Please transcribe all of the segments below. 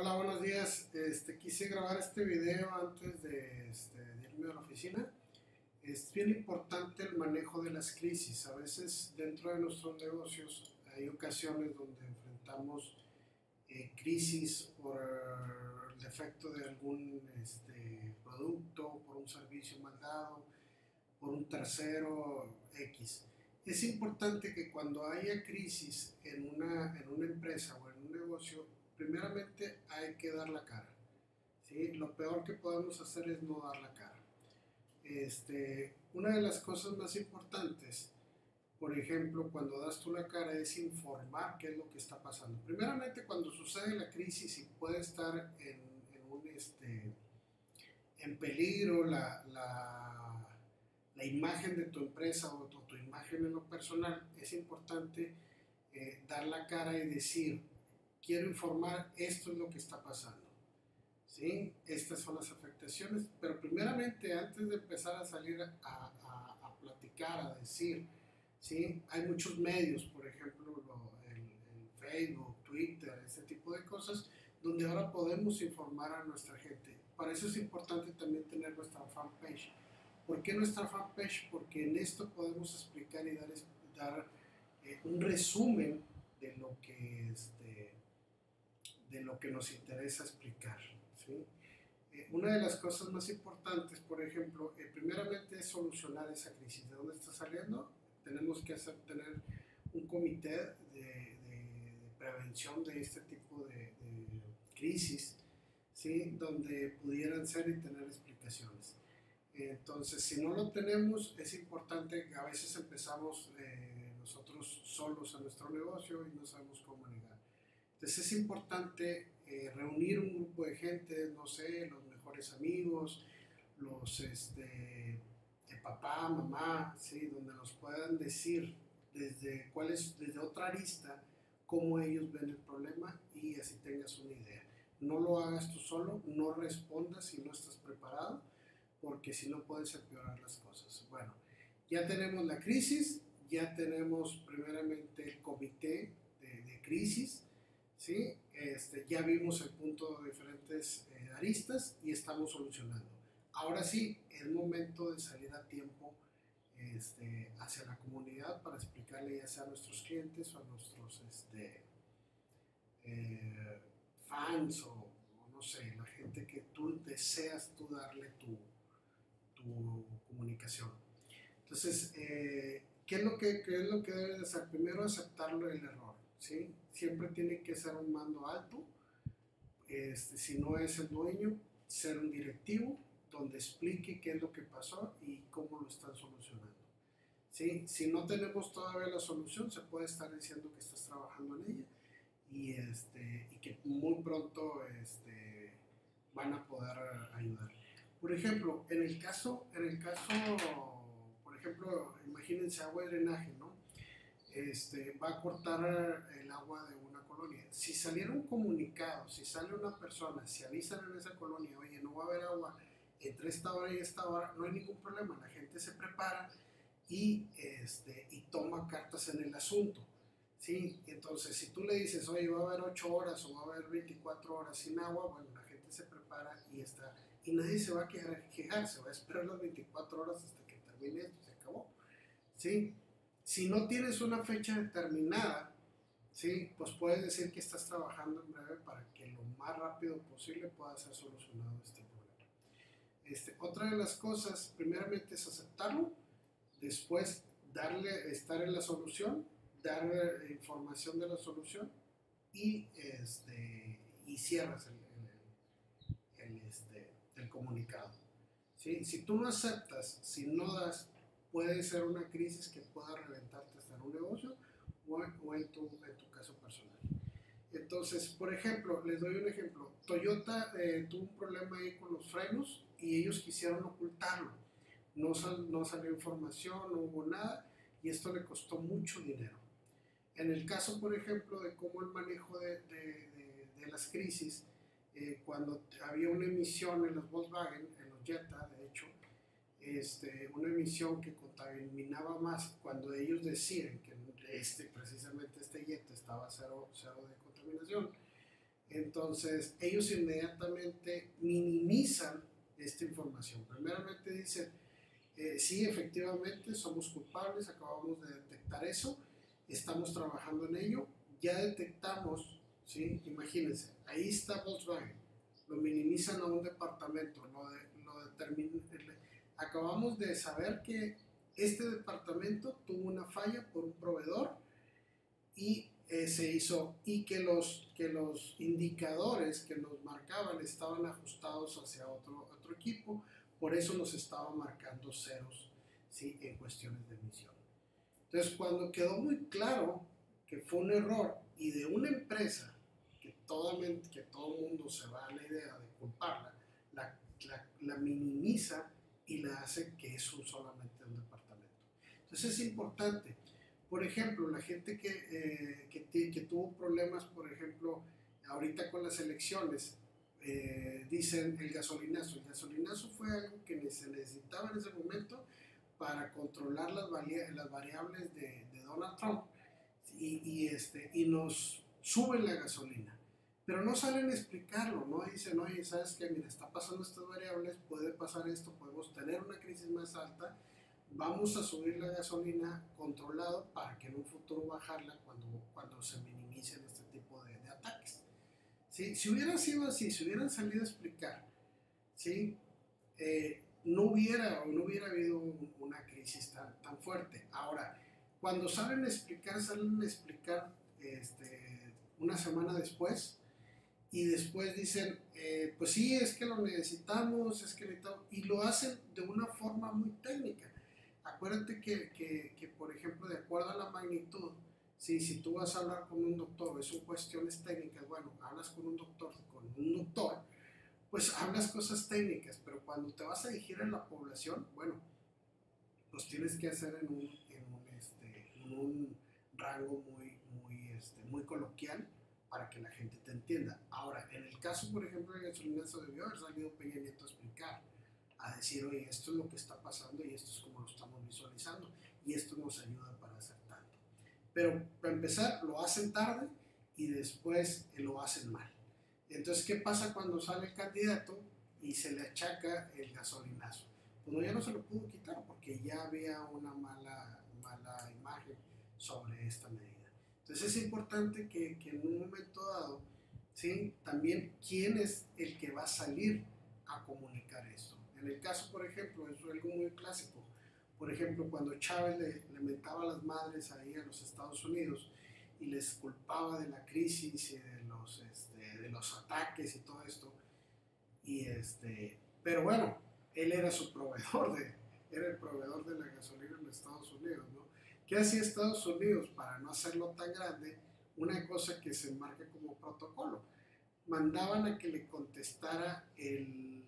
Hola, buenos días. Quise grabar este video antes de irme a la oficina. Es bien importante el manejo de las crisis. A veces dentro de nuestros negocios hay ocasiones donde enfrentamos crisis por el defecto de algún producto, por un servicio mal dado, por un tercero X. Es importante que cuando haya crisis en una empresa o en un negocio, primeramente hay que dar la cara. ¿Sí? Lo peor que podemos hacer es no dar la cara. Una de las cosas más importantes, por ejemplo, cuando das tú la cara, es informar qué es lo que está pasando. Primeramente, cuando sucede la crisis y puede estar en peligro la imagen de tu empresa o tu imagen en lo personal, es importante dar la cara y decir, quiero informar, esto es lo que está pasando. ¿Sí? Estas son las afectaciones, pero primeramente antes de empezar a salir a platicar, a decir, ¿sí? Hay muchos medios, por ejemplo, el Facebook, Twitter, ese tipo de cosas, donde ahora podemos informar a nuestra gente. Para eso es importante también tener nuestra fanpage. ¿Por qué nuestra fanpage? Porque en esto podemos explicar y dar un resumen de lo que nos interesa explicar. ¿Sí? Una de las cosas más importantes, por ejemplo, primeramente es solucionar esa crisis. ¿De dónde está saliendo? Tenemos que tener un comité de prevención de este tipo de crisis, ¿sí? Donde pudieran ser y tener explicaciones. Entonces, si no lo tenemos, es importante que a veces empezamos nosotros solos a nuestro negocio y no sabemos cómo manejar. Entonces es importante reunir un grupo de gente, no sé, los mejores amigos, los de papá, mamá, ¿sí? Donde nos puedan decir desde otra arista cómo ellos ven el problema y así tengas una idea. No lo hagas tú solo, no respondas si no estás preparado, porque si no puedes empeorar las cosas. Bueno, ya tenemos la crisis, ya tenemos primeramente el comité de crisis, ¿sí? Ya vimos el punto de diferentes aristas y estamos solucionando. Ahora sí, es momento de salir a tiempo hacia la comunidad para explicarle ya sea a nuestros clientes o a nuestros fans o no sé, la gente que tú deseas tú darle tu comunicación. Entonces, qué es lo que debes de hacer? Primero, aceptarlo el error, ¿sí? Siempre tiene que ser un mando alto, si no es el dueño, ser un directivo donde explique qué es lo que pasó y cómo lo están solucionando. ¿Sí? Si no tenemos todavía la solución, se puede estar diciendo que estás trabajando en ella y que muy pronto van a poder ayudar. Por ejemplo, por ejemplo, imagínense agua de drenaje, ¿no? Va a cortar el agua de una colonia. Si saliera un comunicado, si sale una persona, si avisan en esa colonia, oye, no va a haber agua entre esta hora y esta hora, no hay ningún problema, la gente se prepara y toma cartas en el asunto. ¿Sí? Entonces, si tú le dices, oye, va a haber 8 horas o va a haber 24 horas sin agua, bueno, la gente se prepara y nadie se va a quejar, se va a esperar las 24 horas hasta que termine esto, se acabó. ¿Sí? Si no tienes una fecha determinada, ¿sí? Pues puedes decir que estás trabajando en breve para que lo más rápido posible pueda ser solucionado este problema. Otra de las cosas, primeramente es aceptarlo, después estar en la solución, dar información de la solución y, y cierras el comunicado. ¿Sí? Si tú no aceptas, si no das, puede ser una crisis que pueda reventarte hasta en un negocio o en tu caso personal. Entonces, por ejemplo, les doy un ejemplo. Toyota tuvo un problema ahí con los frenos y ellos quisieron ocultarlo. No salió información, no hubo nada y esto le costó mucho dinero. En el caso, por ejemplo, de cómo el manejo de las crisis, cuando había una emisión en los Volkswagen, en los Jetta, de hecho, una emisión que contaminaba más cuando ellos decían que precisamente este Jetta estaba cero de contaminación, Entonces, ellos inmediatamente minimizan esta información. Primeramente dicen, sí, efectivamente, somos culpables, acabamos de detectar eso, estamos trabajando en ello, ya detectamos, ¿sí? Imagínense, ahí está Volkswagen, lo minimizan a un departamento, acabamos de saber que este departamento tuvo una falla por un proveedor y se hizo, y que los indicadores que nos marcaban estaban ajustados hacia otro equipo, por eso nos estaba marcando ceros, ¿sí? En cuestiones de emisión. Entonces, cuando quedó muy claro que fue un error y de una empresa que todo el mundo se va a la idea de culparla, la minimiza y la hace que es solamente un departamento. Entonces es importante. Por ejemplo, la gente que tuvo problemas, por ejemplo, ahorita con las elecciones, dicen el gasolinazo. El gasolinazo fue algo que se necesitaba en ese momento para controlar las variables de Donald Trump y nos suben la gasolina. Pero no salen a explicarlo, ¿no? Dicen, oye, ¿sabes qué? Mira, está pasando estas variables, puede pasar esto, podemos tener una crisis más alta, vamos a subir la gasolina controlado para que en un futuro bajarla cuando se minimicen este tipo de ataques. ¿Sí? Si hubiera sido así, si hubieran salido a explicar, ¿sí? No hubiera habido una crisis tan fuerte. Ahora, cuando salen a explicar una semana después, y después dicen, pues sí, es que lo necesitamos, y lo hacen de una forma muy técnica. Acuérdate que, por ejemplo, de acuerdo a la magnitud, ¿sí? Si tú vas a hablar con un doctor, son cuestiones técnicas, bueno, hablas con un doctor, pues hablas cosas técnicas, pero cuando te vas a dirigir a la población, bueno, los tienes que hacer en un rango muy coloquial para que la gente te entienda. Ahora, en el caso, por ejemplo, del gasolinazo, debió haber salido Peña Nieto a explicar, a decir, oye, esto es lo que está pasando y esto es como lo estamos visualizando y esto nos ayuda para hacer tanto. Pero para empezar, lo hacen tarde y después lo hacen mal. Entonces, ¿qué pasa cuando sale el candidato y se le achaca el gasolinazo? Pues ya no se lo pudo quitar porque ya había una mala imagen sobre esta medida. Entonces es importante que en un momento dado, ¿sí? También quién es el que va a salir a comunicar esto. En el caso, por ejemplo, es algo muy clásico. Por ejemplo, cuando Chávez le mentaba a las madres ahí a los Estados Unidos y les culpaba de la crisis y de los ataques y todo esto. Pero bueno, él era su proveedor, era el proveedor de la gasolina en Estados Unidos, ¿no? ¿Qué hacía Estados Unidos para no hacerlo tan grande? Una cosa que se marca como protocolo. Mandaban a que le contestara el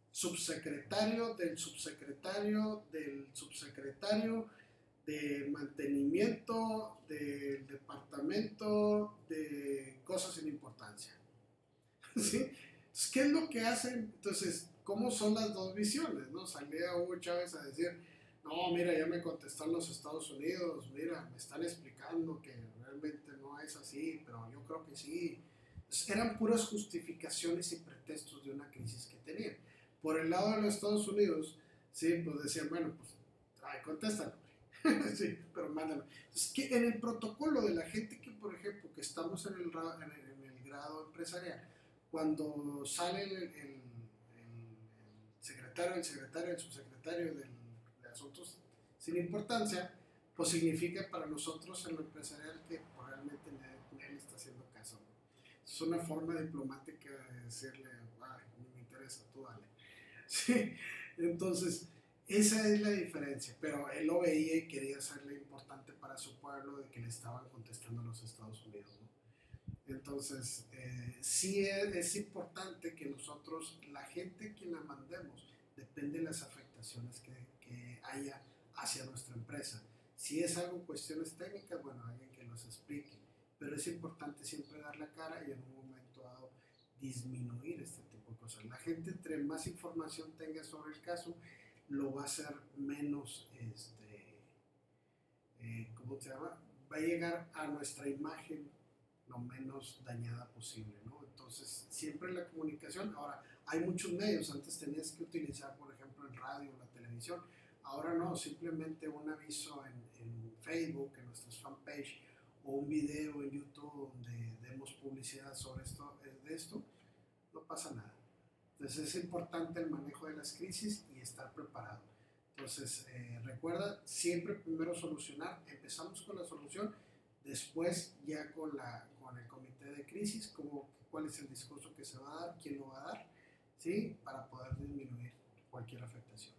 subsecretario del subsecretario del subsecretario de mantenimiento del departamento de cosas sin importancia. ¿Sí? Entonces, ¿qué es lo que hacen? Entonces, ¿cómo son las dos visiones? ¿No? Salía Hugo Chávez a decir, no, mira, ya me contestaron los Estados Unidos, mira, me están explicando que realmente no es así, pero yo creo que sí. Entonces, eran puras justificaciones y pretextos de una crisis que tenían. Por el lado de los Estados Unidos, sí, pues decían, bueno, pues, contéstalo. Sí, pero mándalo. Entonces, que en el protocolo de la gente que, por ejemplo, que estamos en el grado empresarial, cuando sale el secretario, el subsecretario de asuntos sin importancia, pues significa para nosotros en lo empresarial que realmente él está haciendo caso, ¿no? Es una forma diplomática de decirle, ni me interesa, tú dale. Sí, entonces esa es la diferencia, pero él lo veía y quería hacerle importante para su pueblo de que le estaban contestando a los Estados Unidos, ¿no? Entonces, sí es importante que nosotros, la gente que la mandemos, depende de las afectaciones que haya hacia nuestra empresa. Si es algo cuestiones técnicas, bueno, alguien que nos explique, pero es importante siempre dar la cara y en un momento dado disminuir este tipo de cosas. La gente, entre más información tenga sobre el caso, lo va a hacer menos, ¿cómo se llama? Va a llegar a nuestra imagen lo menos dañada posible, ¿no? Entonces, siempre la comunicación, ahora, hay muchos medios, antes tenías que utilizar, por ejemplo, el radio, la televisión, ahora no, simplemente un aviso en Facebook, en nuestras fanpage, o un video en YouTube donde demos publicidad sobre esto, de esto, no pasa nada. Entonces es importante el manejo de las crisis y estar preparado. Entonces, recuerda, siempre primero solucionar, empezamos con la solución, después ya con el comité de crisis, cuál es el discurso que se va a dar, quién lo va a dar, ¿sí? Para poder disminuir cualquier afectación.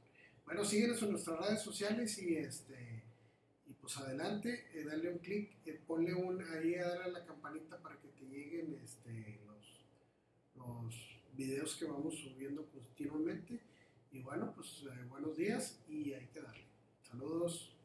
Bueno, síguenos en nuestras redes sociales y pues adelante, dale un clic, ponle ahí a darle a la campanita para que te lleguen los videos que vamos subiendo continuamente. Y bueno, pues buenos días y hay que darle. Saludos.